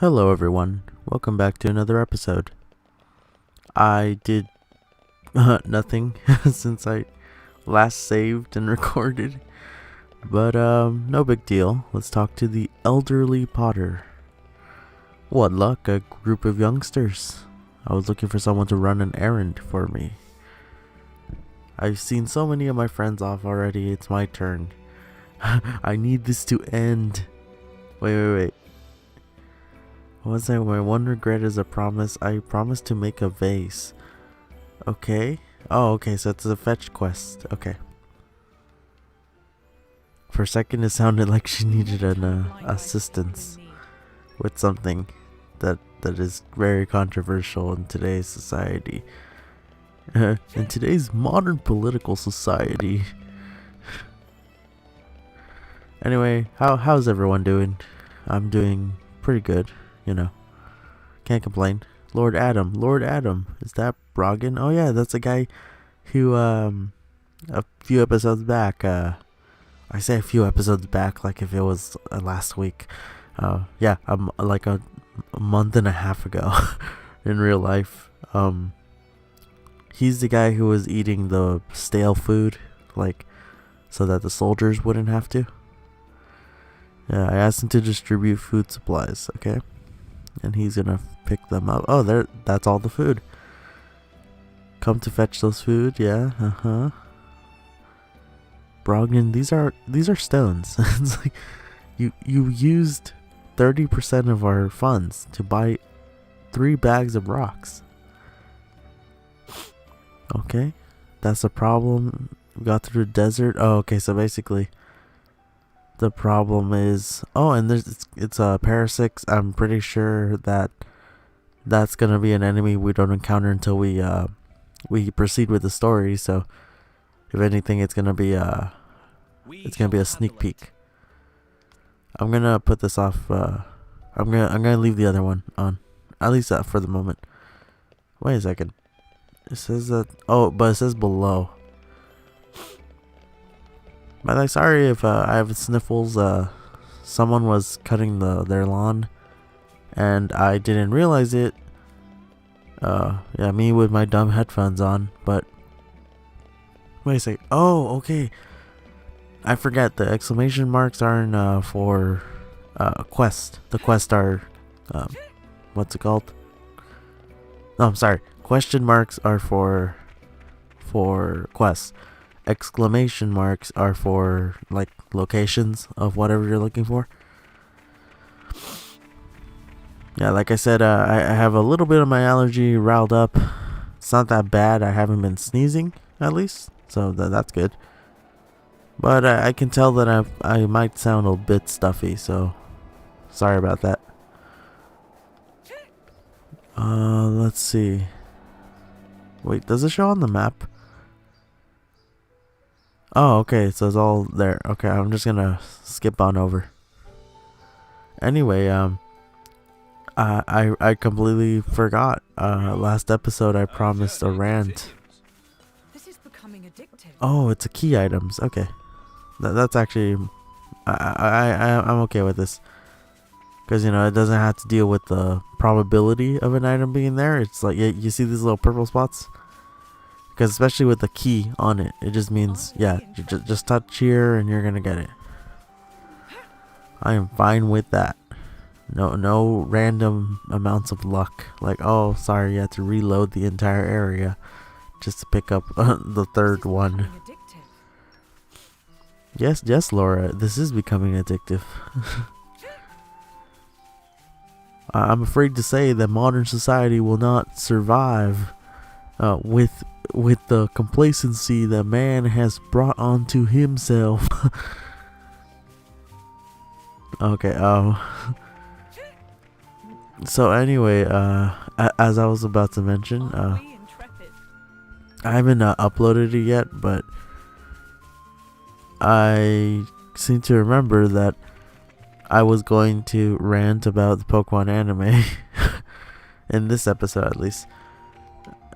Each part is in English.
Hello everyone, welcome back to another episode. I did nothing since I last saved and recorded, but no big deal. Let's talk to the elderly Potter. What luck, a group of youngsters. I was looking for someone to run an errand for me. I've seen so many of my friends off already, it's my turn. I need this to end. Wait. What was that? My one regret is a promise. I promised to make a vase. Okay. Oh, okay, so it's a fetch quest. Okay. For a second it sounded like she needed an assistance with something that is very controversial in today's society. In today's modern political society. Anyway, how's everyone doing? I'm doing pretty good. You know, can't complain. Lord Adam, is that Brogan? Oh yeah, that's a guy who a few episodes back, I say a few episodes back like if it was last week. Yeah, like a month and a half ago in real life. He's the guy who was eating the stale food, like, so that the soldiers wouldn't have to. Yeah, I asked him to distribute food supplies, okay? And he's gonna pick them up. Oh, that's all the food. Come to fetch those food, yeah, Brogdon, these are stones. It's like you used 30% of our funds to buy 3 bags of rocks. Okay, that's a problem. We got through the desert. Oh, okay, so basically the problem is, and it's a parasix. I'm pretty sure that's gonna be an enemy we don't encounter until we proceed with the story. So if anything, it's gonna be a sneak peek. I'm gonna put this off. I'm gonna leave the other one on, at least for the moment. Wait a second. It says that. Oh, but it says below. But I'm sorry if I have sniffles. Someone was cutting their lawn, and I didn't realize it. Yeah, me with my dumb headphones on. But wait a sec. Oh, okay. I forget the exclamation marks aren't for quest. The quests are what's it called? No, I'm sorry. Question marks are for quests. Exclamation marks are for like locations of whatever you're looking for. Yeah, like I said, I have a little bit of my allergy riled up. It's not that bad. I haven't been sneezing, at least, so that's good. But I can tell that I might sound a bit stuffy, so sorry about that. Let's see. Wait, does it show on the map? Oh, okay, so it's all there. Okay, I'm just gonna skip on over. Anyway, I completely forgot. Last episode I promised a rant. This is becoming addictive. Oh, it's a key items. Okay, that's actually, I'm okay with this, because you know it doesn't have to deal with the probability of an item being there. It's like you see these little purple spots. Because especially with the key on it, it just means, yeah, just touch here and you're gonna get it. I am fine with that. No random amounts of luck. Like, oh, sorry, you have to reload the entire area just to pick up the third one. Yes, Laura, this is becoming addictive. I'm afraid to say that modern society will not survive with the complacency that man has brought onto himself. Okay, so anyway, as I was about to mention, I haven't uploaded it yet, but I seem to remember that I was going to rant about the Pokemon anime in this episode, at least.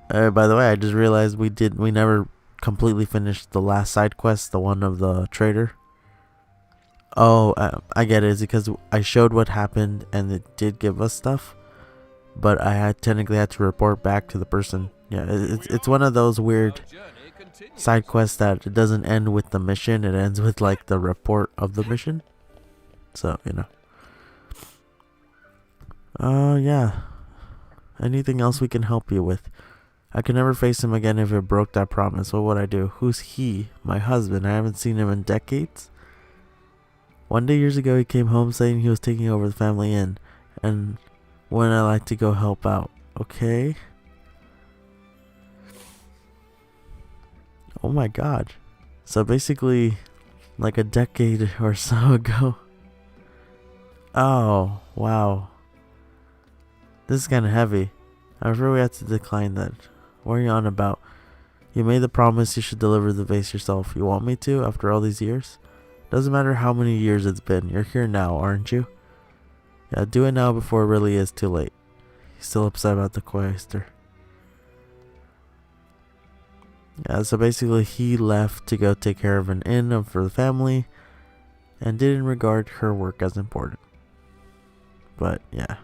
By the way, I just realized we never completely finished the last side quest, the one of the trader. Oh, I get it. It's because I showed what happened and it did give us stuff, but I had technically had to report back to the person. Yeah, it's one of those weird side quests that it doesn't end with the mission. It ends with like the report of the mission. So, you know. Yeah. Anything else we can help you with? I could never face him again if it broke that promise. What would I do? Who's he? My husband. I haven't seen him in decades. One day years ago he came home saying he was taking over the family inn and when I like to go help out. Okay. Oh my god. So basically like a decade or so ago. Oh, wow. This is kind of heavy. I'm afraid we have to decline that. What are you on about? You made the promise you should deliver the vase yourself. You want me to after all these years? Doesn't matter how many years it's been. You're here now, aren't you? Yeah, do it now before it really is too late. He's still upset about the quester. Yeah, so basically he left to go take care of an inn for the family and didn't regard her work as important. But yeah.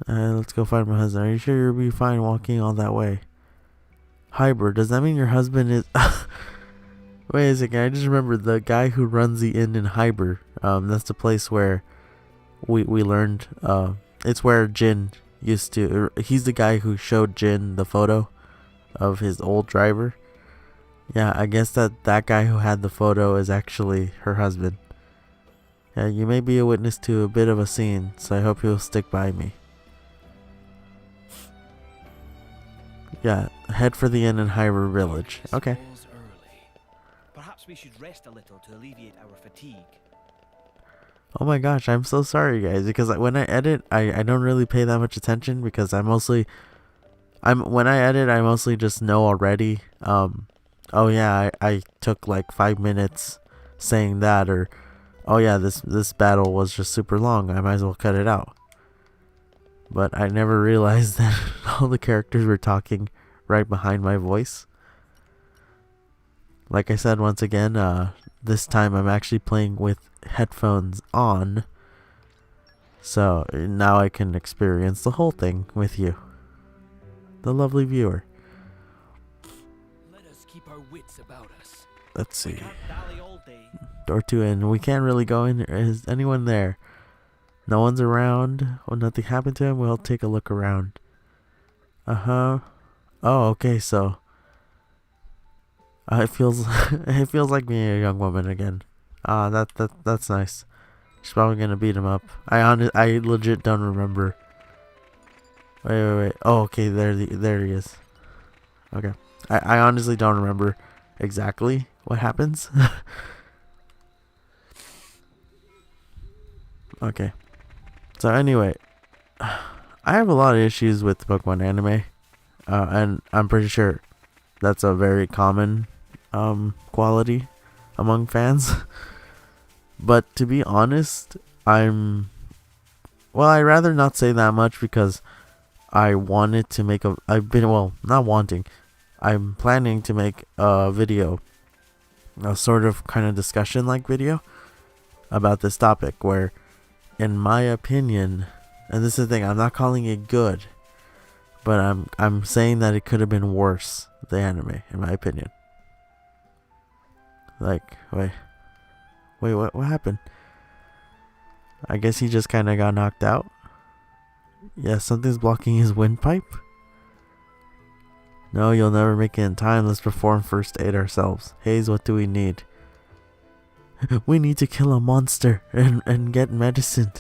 Let's go find my husband. Are you sure you'll be fine walking all that way? Hybrid, does that mean your husband is... Wait a second, I just remembered the guy who runs the inn in Hybrid. That's the place where we learned, it's where Jin used to, he's the guy who showed Jin the photo of his old driver. Yeah, I guess that guy who had the photo is actually her husband. Yeah, you may be a witness to a bit of a scene, so I hope you'll stick by me. Yeah, head for the inn in Hyrule Village. Okay. Perhaps we should rest a little to alleviate our fatigue. Oh my gosh, I'm so sorry guys, because when I edit, I don't really pay that much attention because when I edit, I mostly just know already. Oh yeah, I took like 5 minutes saying that, or oh yeah, this battle was just super long. I might as well cut it out. But I never realized that all the characters were talking right behind my voice. Like I said, once again, this time I'm actually playing with headphones on. So now I can experience the whole thing with you, the lovely viewer. Let us keep our wits about us. Let's see. We can't dally all day. Door 2 in. We can't really go in. Is anyone there? No one's around. Oh, nothing happened to him. We'll take a look around. Oh, okay. So it feels it feels like being a young woman again. That's nice. She's probably gonna beat him up. I legit don't remember. Wait. Oh, okay. There he is. Okay. I honestly don't remember exactly what happens. Okay. So anyway, I have a lot of issues with Pokemon anime, and I'm pretty sure that's a very common quality among fans. But to be honest, I'd rather not say that much because I wanted to make I'm planning to make a video, a sort of kind of discussion like video about this topic where, in my opinion, and this is the thing, I'm not calling it good, but I'm saying that it could have been worse, the anime, in my opinion. Like, wait, what happened? I guess he just kind of got knocked out. Yeah, something's blocking his windpipe. No, you'll never make it in time. Let's perform first aid ourselves. Hayes, what do we need? We need to kill a monster and get medicine.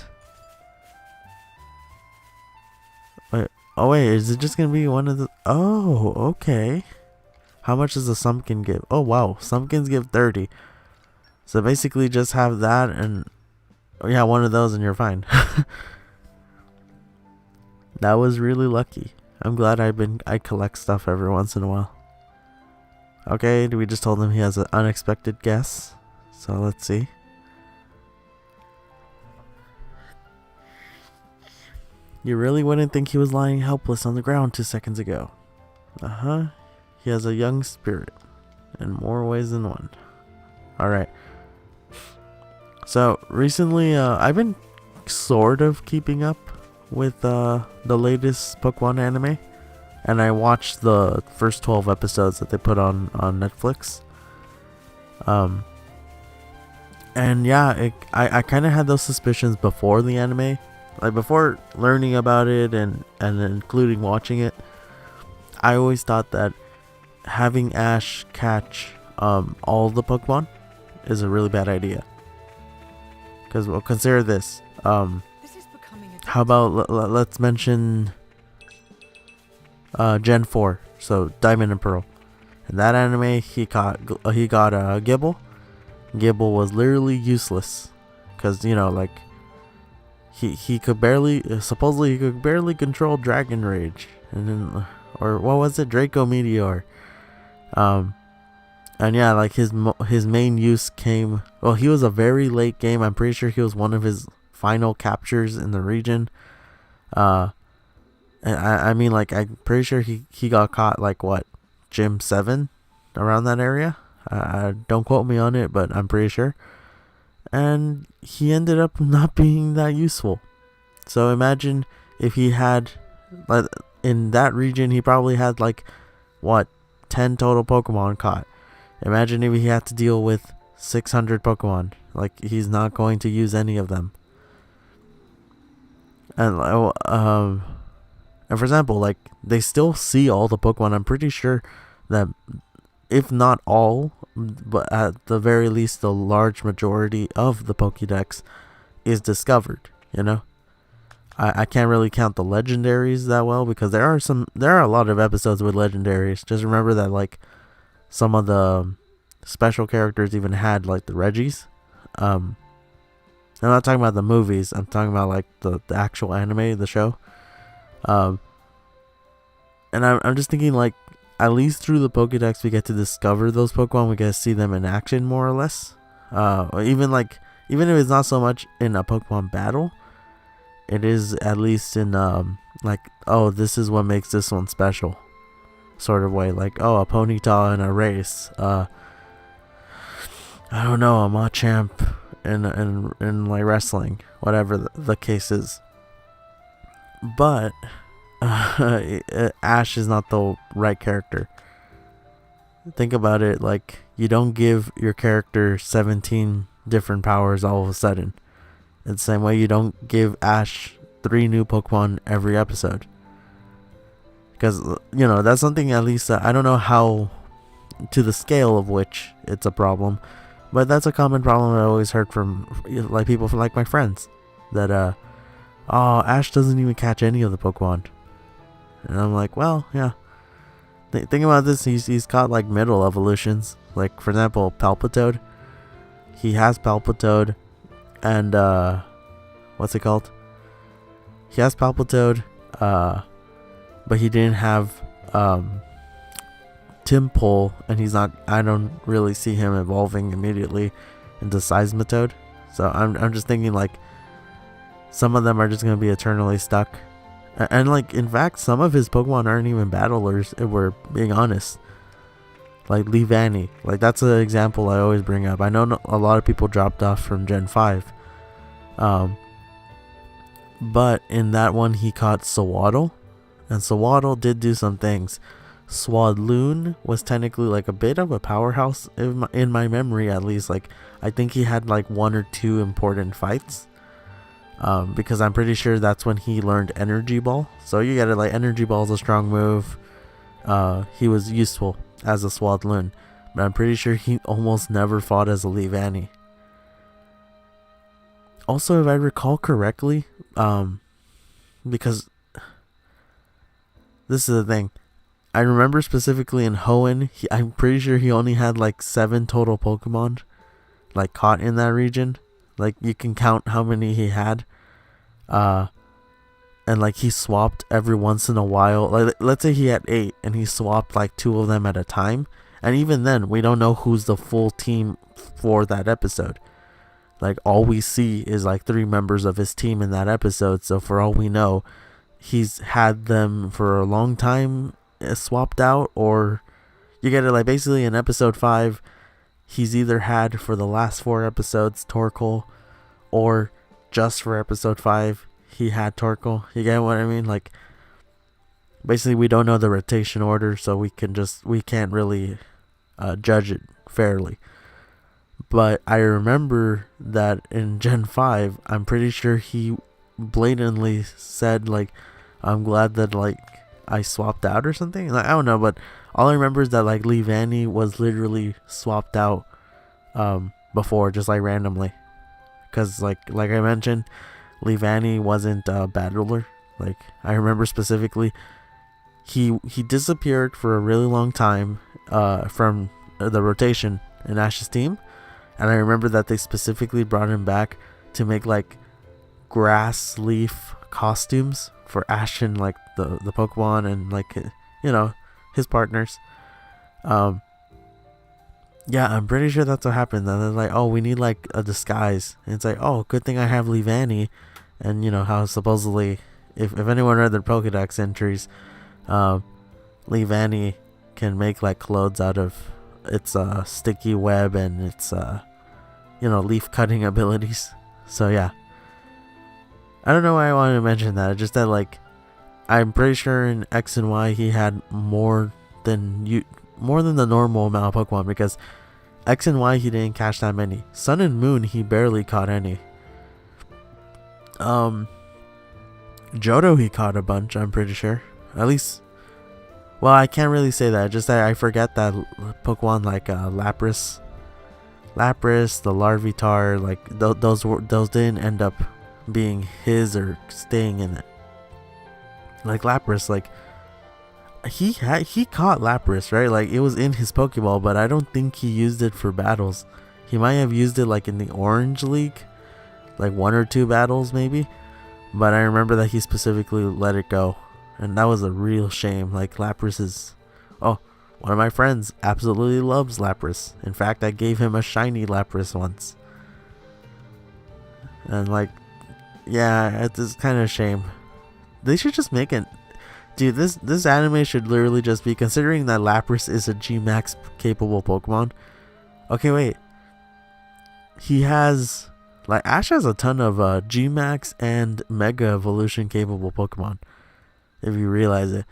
Wait, is it just gonna be one of the... Oh, okay. How much does a Sumpkin give? Oh, wow. Sumpkins give 30. So basically just have that and... Oh, yeah, one of those and you're fine. That was really lucky. I'm glad I collect stuff every once in a while. Okay, we just told him he has an unexpected guess. So let's see. You really wouldn't think he was lying helpless on the ground 2 seconds ago. He has a young spirit. in more ways than one. Alright. So, recently, I've been sort of keeping up with the latest Pokemon anime. And I watched the first 12 episodes that they put on Netflix. And yeah, I kind of had those suspicions before the anime. Like, before learning about it and including watching it, I always thought that having Ash catch all the Pokemon is a really bad idea. Because, well, consider this. This is becoming a How about let's mention Gen 4, so Diamond and Pearl. In that anime, he got Gibble. Gibble was literally useless, because, you know, like, he could barely, supposedly he could barely control Dragon Rage, and then, or what was it, Draco Meteor. And yeah, like, his main use came, well, he was a very late game. I'm pretty sure he was one of his final captures in the region. And I mean, like, I'm pretty sure he got caught, like, what, Gym 7, around that area. Don't quote me on it, but I'm pretty sure. And he ended up not being that useful. So imagine if he had, like, in that region, he probably had, like, what, 10 total Pokemon caught. Imagine if he had to deal with 600 Pokemon. Like, he's not going to use any of them. And for example, like, they still see all the Pokemon. I'm pretty sure that, if not all, but at the very least, the large majority of the Pokédex is discovered, you know? I can't really count the legendaries that well, because there are a lot of episodes with legendaries. Just remember that, like, some of the special characters even had, like, the Reggies. I'm not talking about the movies. I'm talking about, like, the actual anime, the show. And I'm just thinking, like, at least through the Pokédex, we get to discover those Pokemon. We get to see them in action, more or less. Or even if it's not so much in a Pokemon battle, it is at least in, like, oh, this is what makes this one special, sort of way. Like, oh, a Ponyta in a race. I don't know, a Machamp in like wrestling, whatever the case is. But Ash is not the right character. Think about it, like, you don't give your character 17 different powers all of a sudden. In the same way, you don't give Ash 3 new Pokemon every episode. Because, you know, that's something, at least, I don't know how, to the scale of which it's a problem, but that's a common problem I always heard from, like, people, from, like, my friends. That, oh, Ash doesn't even catch any of the Pokemon. And I'm like, well, yeah. Think about this, he's got, like, middle evolutions. Like, for example, Palpitoad. He has Palpitoad. And, what's it called? He has Palpitoad, but he didn't have, Timpole, and I don't really see him evolving immediately into Seismitoad. So I'm just thinking, like, some of them are just going to be eternally stuck. And, like, in fact, some of his Pokemon aren't even battlers, if we're being honest. Like Leavanny. Like, that's an example I always bring up. I know a lot of people dropped off from Gen 5. But in that one, he caught Sawaddle. And Sawaddle did do some things. Swadloon was technically, like, a bit of a powerhouse, in my memory at least. Like, I think he had, like, 1 or 2 important fights. Because I'm pretty sure that's when he learned Energy Ball. So you get it, like, Energy Ball is a strong move. He was useful as a Swadloon. But I'm pretty sure he almost never fought as a Leavanny. Also, if I recall correctly, because this is the thing. I remember specifically in Hoenn, I'm pretty sure he only had, like, 7 total Pokemon, like, caught in that region. Like, you can count how many he had. And, like, he swapped every once in a while. Like, let's say he had 8 and he swapped, like, 2 of them at a time. And even then, we don't know who's the full team for that episode. Like, all we see is, like, 3 members of his team in that episode. So for all we know, he's had them for a long time swapped out, or, You get it, like, basically in episode 5, he's either had for the last 4 episodes Torkoal, or just for episode 5 he had Torkoal. You get what I mean? Like, basically we don't know the rotation order, so we can't really judge it fairly. But I remember that in Gen 5, I'm pretty sure he blatantly said, like, I'm glad that, like, I swapped out or something. Like, I don't know, but all I remember is that, like, Leavanny was literally swapped out before, just like randomly. Because, like I mentioned, Leavanny wasn't a battler. Like, I remember specifically, he disappeared for a really long time from the rotation in Ash's team. And I remember that they specifically brought him back to make, like, grass leaf costumes for Ash and, like, the Pokemon and, like, you know, his partners. Yeah, I'm pretty sure that's what happened. And they're like, oh, we need, like, a disguise. And it's like, oh, good thing I have Leavanny. And, you know, how supposedly, if anyone read their Pokedex entries, Leavanny can make, like, clothes out of its sticky web and its leaf cutting abilities. So yeah, I don't know why I wanted to mention that. Just that, like, I'm pretty sure in X and Y he had more than the normal amount of Pokemon, because X and Y he didn't catch that many. Sun and Moon he barely caught any. Johto he caught a bunch, I'm pretty sure. At least, well, I can't really say that. Just that I forget that Pokemon like Lapras, the Larvitar, like those didn't end up being his or staying in it. Like Lapras, like he caught Lapras, right? Like, it was in his Pokeball, but I don't think he used it for battles. He might have used it, like, in the Orange League, like 1 or 2 battles maybe. But I remember that he specifically let it go, and that was a real shame. Like, Lapras is, one of my friends absolutely loves Lapras. In fact, I gave him a shiny Lapras once. And, like, yeah, it's kind of a shame. They should just make it. Dude, this anime should literally just be, considering that Lapras is a G-Max capable Pokemon. Okay, wait. He has, like, Ash has a ton of G-Max and Mega Evolution capable Pokemon, if you realize it.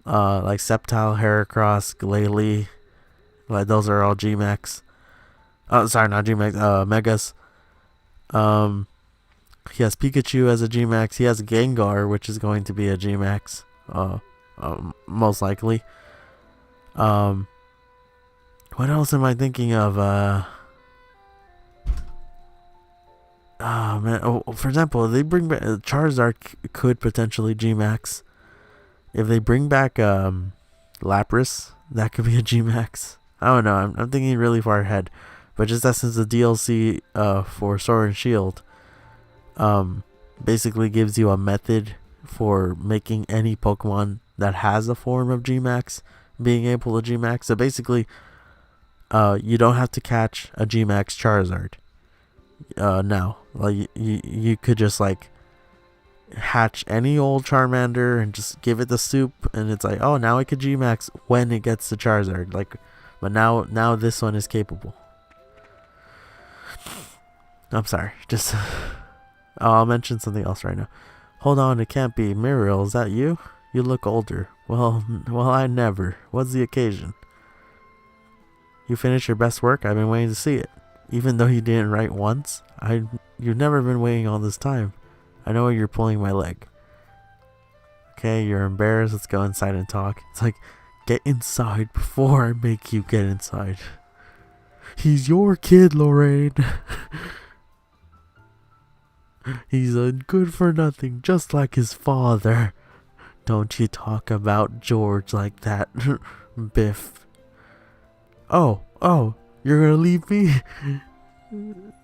Like Sceptile, Heracross, Glalie, like, those are all G-Max. Oh, sorry, not G-Max, Megas. He has Pikachu as a G-Max. He has Gengar, which is going to be a G-Max, most likely. What else am I thinking of? Oh man. Oh, for example, if they bring back Charizard, could potentially G-Max. If they bring back Lapras, that could be a G-Max. I don't know. I'm thinking really far ahead, but just that since the DLC for Sword and Shield basically gives you a method for making any Pokemon that has a form of G-Max being able to G-Max. So basically, you don't have to catch a G-Max Charizard. Now, like, you could just, like, hatch any old Charmander and just give it the soup, and it's like, oh, now I could G-Max when it gets the Charizard. Like, but now this one is capable. I'm sorry, just I'll mention something else right now. Hold on, it can't be. Muriel, is that you? You look older. Well, I never. What's the occasion? You finished your best work? I've been waiting to see it. Even though you didn't write once, you've never been waiting all this time. I know you're pulling my leg. Okay, you're embarrassed. Let's go inside and talk. It's like, get inside before I make you get inside. He's your kid, Lorraine. He's a good for nothing, just like his father. Don't you talk about George like that, Biff. Oh, you're gonna leave me?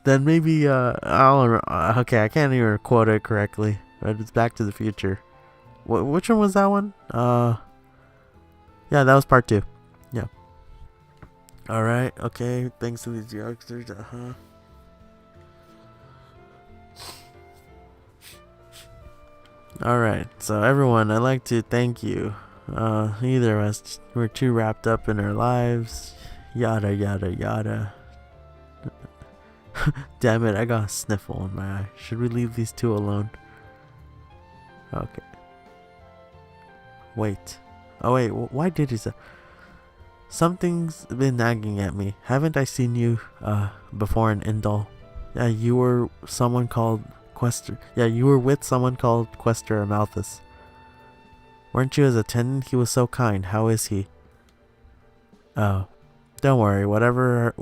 Then maybe, okay, I can't even quote it correctly, but it's Back to the Future. Which one was that one? Yeah, that was part 2. Yeah. Alright, okay, thanks to these youngsters, Alright, so everyone, I'd like to thank you Either of us were too wrapped up in our lives. Yada yada yada. Damn it, I got a sniffle in my eye. Should we leave these two alone? Okay. Wait. Oh wait, why did he say? Something's been nagging at me. Haven't I seen you before in Indal? Yeah, you were someone called Quester. Yeah, you were with someone called Quester Amalthus. Weren't you his attendant? He was so kind. How is he? Oh, don't worry. Whatever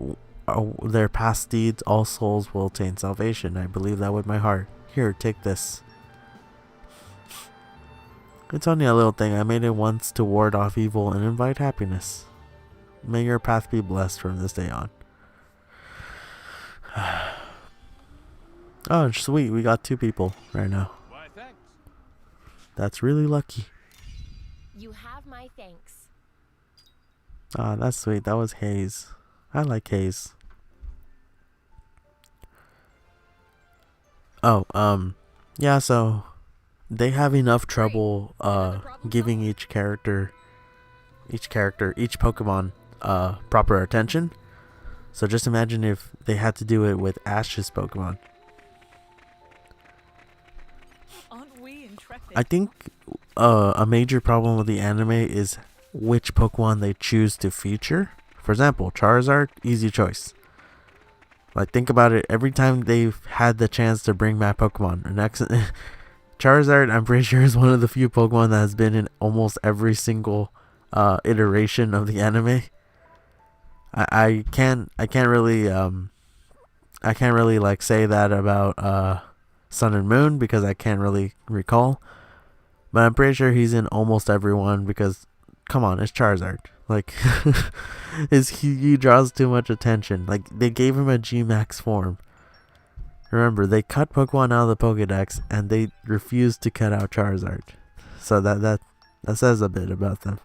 their past deeds, all souls will attain salvation. I believe that with my heart. Here, take this. It's only a little thing. I made it once to ward off evil and invite happiness. May your path be blessed from this day on. Oh, sweet. We got 2 people right now. Why, thanks. That's really lucky. You have my thanks. Ah, that's sweet. That was Hayes. I like Hayes. Oh, yeah, so they have enough trouble giving each Pokemon proper attention. So just imagine if they had to do it with Ash's Pokemon. Aren't we intrepid? I think a major problem with the anime is which Pokemon they choose to feature. For example, Charizard, easy choice. Like, think about it. Every time they've had the chance to bring back Pokemon, Charizard, I'm pretty sure, is one of the few Pokemon that has been in almost every single iteration of the anime. I can't really like say that about Sun and Moon because I can't really recall. But I'm pretty sure he's in almost everyone because, come on, it's Charizard. Like, he draws too much attention. Like, they gave him a G-Max form. Remember, they cut Pokemon out of the Pokédex and they refused to cut out Charizard. So that says a bit about them.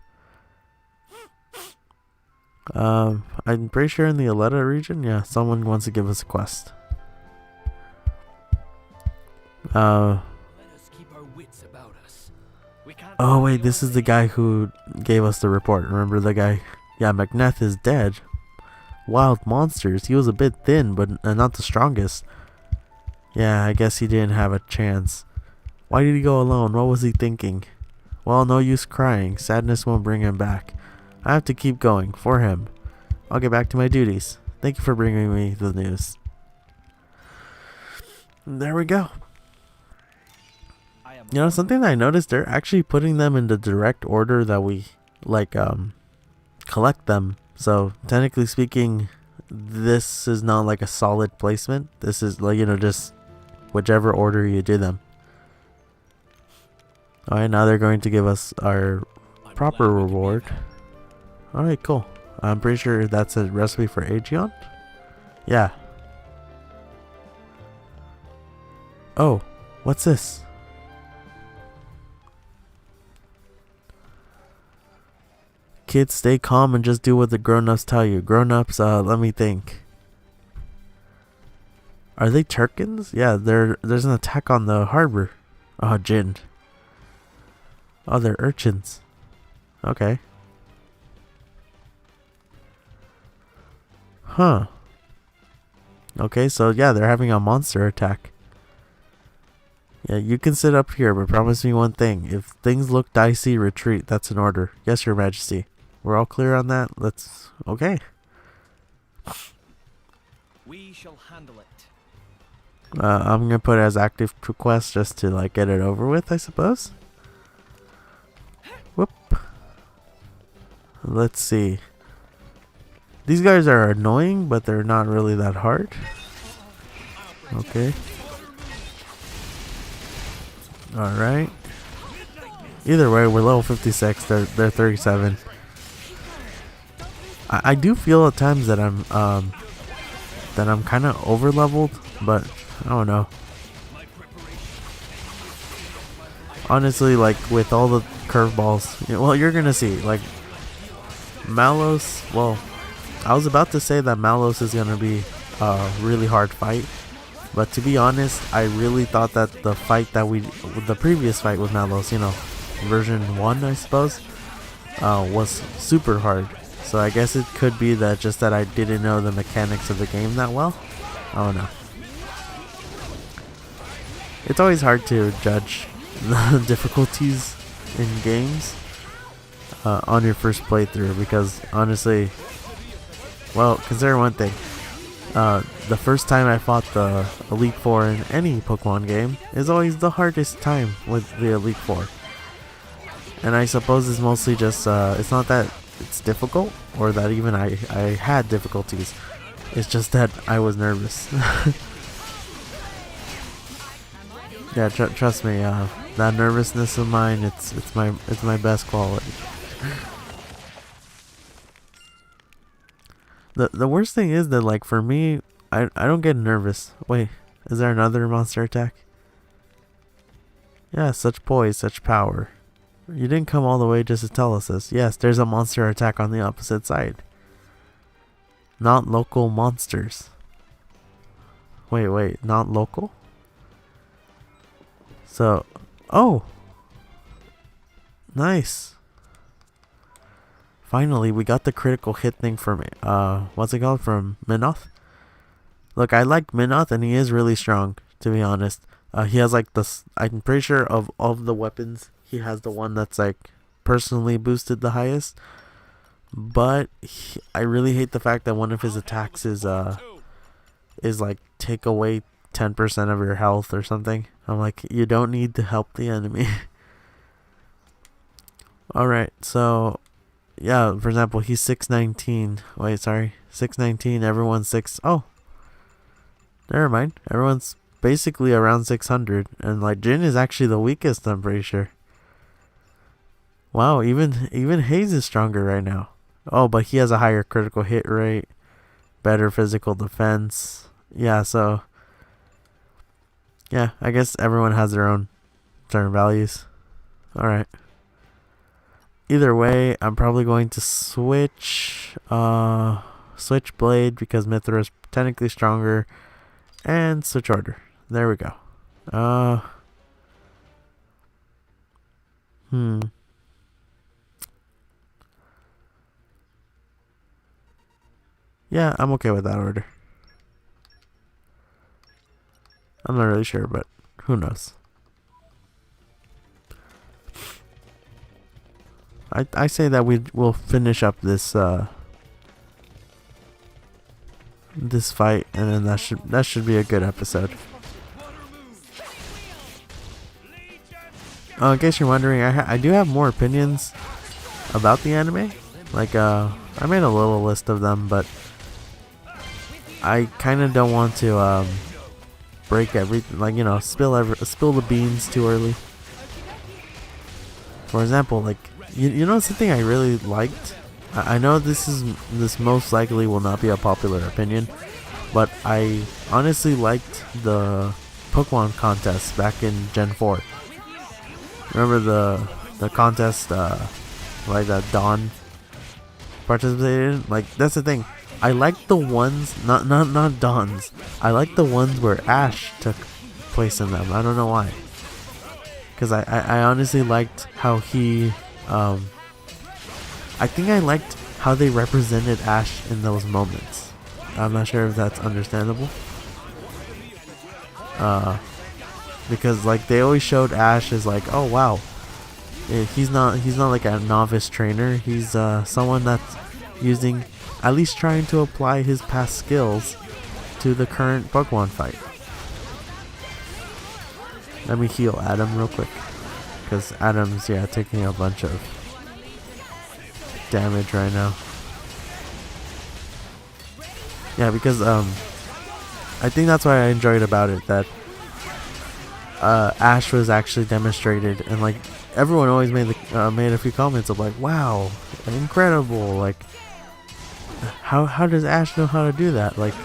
I'm pretty sure in the Aletta region, yeah, someone wants to give us a quest. Let us keep our wits about us. We can't Oh wait, this is the guy who gave us the report. Remember the guy? Yeah, Macneth is dead. Wild monsters. He was a bit thin, but not the strongest. Yeah, I guess he didn't have a chance. Why did he go alone? What was he thinking? Well, no use crying. Sadness won't bring him back. I have to keep going for him. I'll get back to my duties. Thank you for bringing me the news. There we go. You know, something that I noticed, they're actually putting them in the direct order that we collect them. So technically speaking, this is not like a solid placement. This is like, you know, just whichever order you do them. Alright, now they're going to give us our proper reward. Alright, cool. I'm pretty sure that's a recipe for Aegion. Yeah. Oh, what's this? Kids, stay calm and just do what the grown-ups tell you. Grown-ups, let me think. Are they Turkins? Yeah, there's an attack on the harbor. Oh, Jin. Oh, they're urchins. Okay. Huh. Okay, so yeah, they're having a monster attack. Yeah, you can sit up here, but promise me one thing. If things look dicey, retreat. That's an order. Yes, Your Majesty. We're all clear on that? Let's... Okay. We shall handle it. I'm gonna put it as active quest just to like get it over with, I suppose. Whoop. Let's see. These guys are annoying, but they're not really that hard. Okay. Alright. Either way, we're level 56. They're 37. I do feel at times that I'm kind of over leveled, but I don't know. Honestly, like with all the curveballs, well, you're gonna see like Malos. Well, I was about to say that Malos is gonna be a really hard fight, but to be honest, I really thought that the previous fight with Malos, you know, version 1, I suppose, was super hard. So I guess it could be that just that I didn't know the mechanics of the game that well. I don't know. It's always hard to judge the difficulties in games on your first playthrough because honestly, well, consider one thing. The first time I fought the Elite Four in any Pokemon game is always the hardest time with the Elite Four. And I suppose it's mostly just, it's not that it's difficult or that even I had difficulties. It's just that I was nervous. Yeah, trust me, that nervousness of mine, it's my best quality. The worst thing is that, like, for me, I don't get nervous. Wait, is there another monster attack? Yeah, such poise, such power. You didn't come all the way just to tell us this. Yes, there's a monster attack on the opposite side. Not local monsters. Wait, not local? So, oh! Nice. Finally, we got the critical hit thing from, what's it called? From Minoth? Look, I like Minoth and he is really strong, to be honest. He has like this, I'm pretty sure of the weapons, he has the one that's like personally boosted the highest. But I really hate the fact that one of his attacks is like take away 10% of your health or something. I'm like, you don't need to help the enemy. Alright, so yeah, for example, he's 619. Wait, sorry. 619, everyone's 6. Oh. Never mind. Everyone's basically around 600. And like Jin is actually the weakest, I'm pretty sure. Wow, even Hayes is stronger right now. Oh, but he has a higher critical hit rate, better physical defense. Yeah, so yeah, I guess everyone has their own certain values. Alright. Either way, I'm probably going to switch blade because Mithra is technically stronger, and switch order. There we go. Yeah, I'm okay with that order. I'm not really sure, but who knows. I say that we'll finish up this this fight, and then that should be a good episode. In case you're wondering, I do have more opinions about the anime. Like I made a little list of them, but I kind of don't want to break everything, like, you know, spill the beans too early. For example, like you know something I really liked. I know this most likely will not be a popular opinion, but I honestly liked the Pokemon contest back in Gen 4. Remember the contest like that Dawn participated in? Like, that's the thing. I like the ones, not Dawn's. I like the ones where Ash took place in them. I don't know why. Because I honestly liked how he, I think I liked how they represented Ash in those moments. I'm not sure if that's understandable. Because like they always showed Ash as like, oh wow, he's not like a novice trainer. He's someone that's using, at least trying to apply his past skills to the current Pokemon fight. Let me heal Adam real quick, because Adam's taking a bunch of damage right now. Yeah, because I think that's why I enjoyed about it, that Ash was actually demonstrated, and like everyone always made a few comments of like, wow, incredible, like how does Ash know how to do that? Like,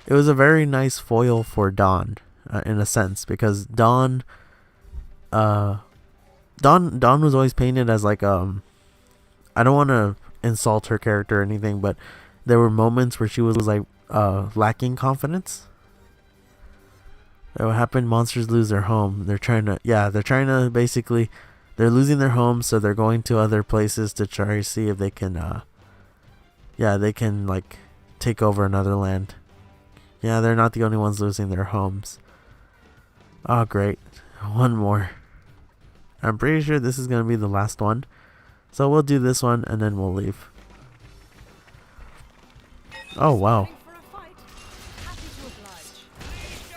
it was a very nice foil for Dawn, in a sense, because Dawn was always painted as like I don't want to insult her character or anything, but there were moments where she was like lacking confidence. What happened? Monsters lose their home. They're trying to basically they're losing their homes, so they're going to other places to try to see if they can they can like take over another land. Yeah, they're not the only ones losing their homes. Oh great, one more. I'm pretty sure this is gonna be the last one, so we'll do this one and then we'll leave. Oh wow. For a fight. Happy to oblige.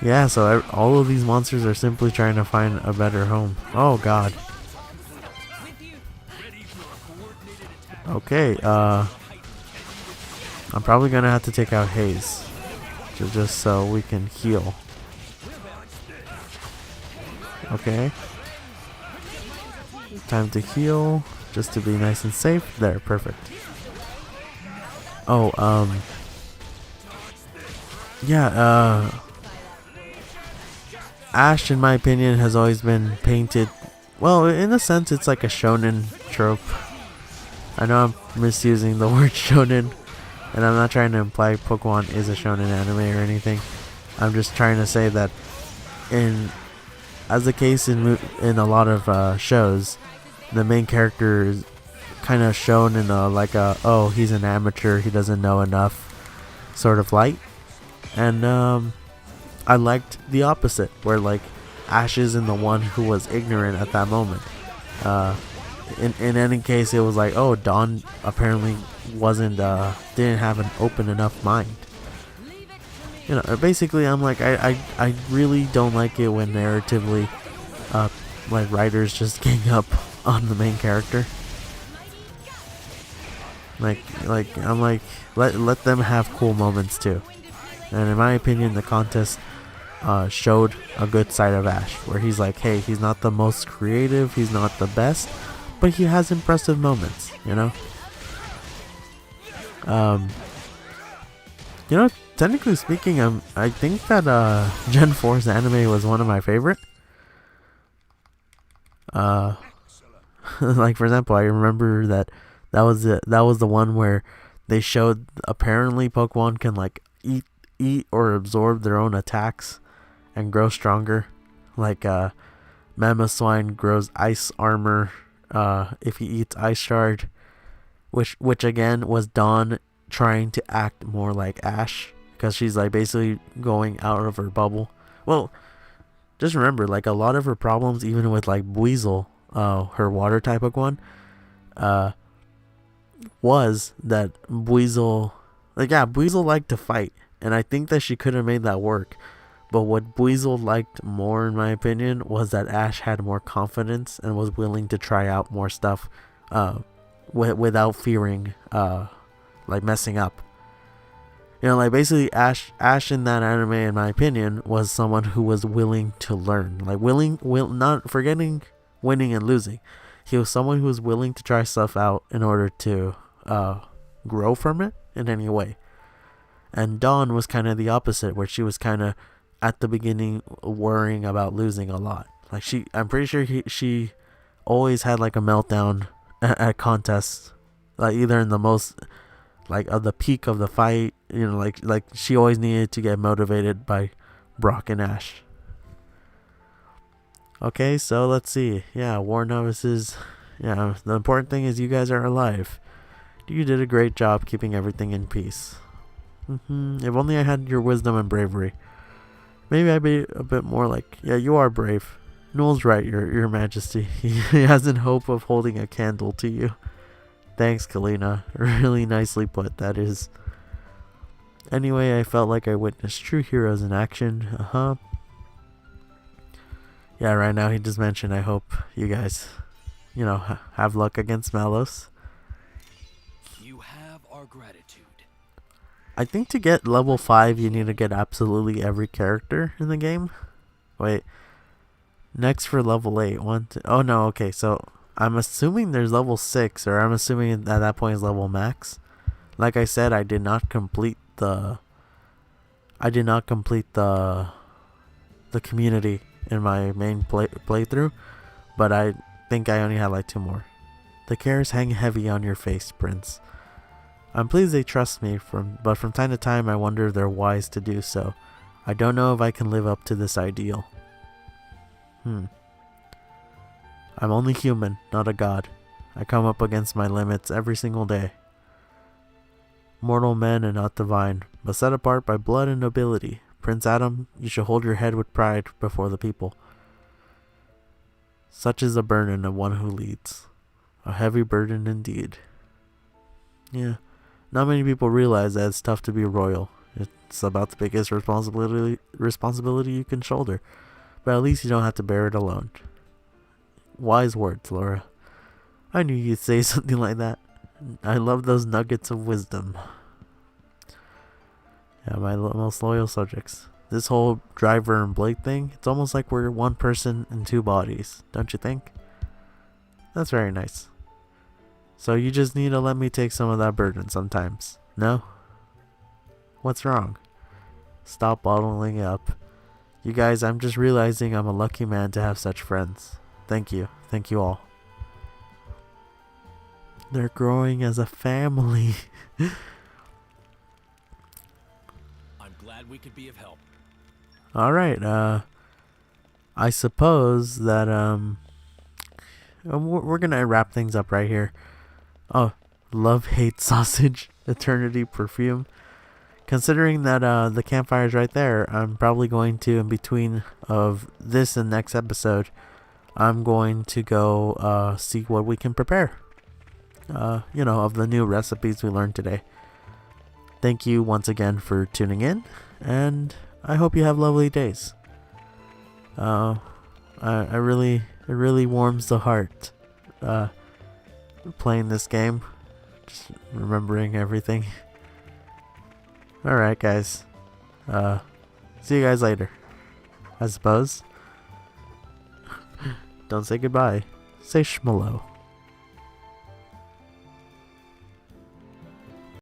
Yeah, so all of these monsters are simply trying to find a better home. Oh god. With you. Okay, I'm probably gonna have to take out Haze, just so we can heal. Okay. Time to heal, just to be nice and safe. There, perfect. Oh, yeah, Ash, in my opinion, has always been painted, well, in a sense, it's like a shonen trope. I know I'm misusing the word shonen, and I'm not trying to imply Pokemon is a shonen anime or anything. I'm just trying to say that, as the case in a lot of shows, the main character is kind of shown in oh, he's an amateur, he doesn't know enough sort of light. And I liked the opposite, where like Ash isn't the one who was ignorant at that moment. In any case, it was like, oh, Dawn apparently didn't have an open enough mind. You know, basically, I'm like, I really don't like it when narratively, like writers just gang up on the main character. Like I'm like, let them have cool moments too. And in my opinion, the contest showed a good side of Ash, where he's like, hey, he's not the most creative, he's not the best, but he has impressive moments, you know? You know, technically speaking, I think that Gen 4's anime was one of my favorite. Like for example, I remember that was the one where they showed apparently Pokemon can like eat or absorb their own attacks and grow stronger. Like Mamoswine grows ice armor if he eats Ice Shard, which again was Dawn trying to act more like Ash, because she's like basically going out of her bubble. Well, just remember, like a lot of her problems, even with like Buizel, her water type Pokemon, was that Buizel, Buizel liked to fight, and I think that she could have made that work. But what Buizel liked more, in my opinion, was that Ash had more confidence and was willing to try out more stuff, without fearing, like messing up. You know, like basically Ash in that anime, in my opinion, was someone who was willing to learn, like not forgetting winning and losing. He was someone who was willing to try stuff out in order to grow from it in any way. And Dawn was kind of the opposite, where she was kind of at the beginning worrying about losing a lot. Like I'm pretty sure she always had like a meltdown at contests, like either in the most like of the peak of the fight, you know, like she always needed to get motivated by Brock and Ash. Okay, so let's see. Yeah, War Novices. Yeah, the important thing is you guys are alive. You did a great job keeping everything in peace. If only I had your wisdom and bravery. Maybe I'd be a bit more like, yeah, you are brave. Newell's right, your majesty. He has in hope of holding a candle to you. Thanks, Kalina. Really nicely put, that is. Anyway, I felt like I witnessed true heroes in action. Yeah, right now he just mentioned, I hope you guys, you know, have luck against Malos. You have our gratitude. I think to get level 5, you need to get absolutely every character in the game. Wait. Next for level 8. Oh no, okay, so I'm assuming there's level 6, or I'm assuming at that point is level max. Like I said, I did not complete the community in my main playthrough, but I think I only had like 2 more. The cares hang heavy on your face, Prince. I'm pleased they trust me, but from time to time I wonder if they're wise to do so. I don't know if I can live up to this ideal. I'm only human, not a god. I come up against my limits every single day. Mortal men and not divine, but set apart by blood and nobility. Prince Adam, you should hold your head with pride before the people. Such is the burden of one who leads. A heavy burden indeed. Yeah, not many people realize that it's tough to be royal. It's about the biggest responsibility you can shoulder, but at least you don't have to bear it alone. Wise words, Laura. I knew you'd say something like that. I love those nuggets of wisdom. Yeah, my most loyal subjects. This whole Driver and Blake thing, it's almost like we're one person in two bodies, don't you think? That's very nice. So you just need to let me take some of that burden sometimes, no? What's wrong? Stop bottling up. You guys, I'm just realizing I'm a lucky man to have such friends. Thank you. Thank you all. They're growing as a family. I'm glad we could be of help. Alright, I suppose that, we're gonna wrap things up right here. Oh, love, hate, sausage, eternity, perfume. Considering that, the campfire's right there, I'm probably going to, in between of this and next episode, I'm going to go, see what we can prepare. Of the new recipes we learned today. Thank you once again for tuning in, and I hope you have lovely days. It really warms the heart, playing this game, just remembering everything. Alright guys, see you guys later, I suppose. Don't say goodbye, say Shmello.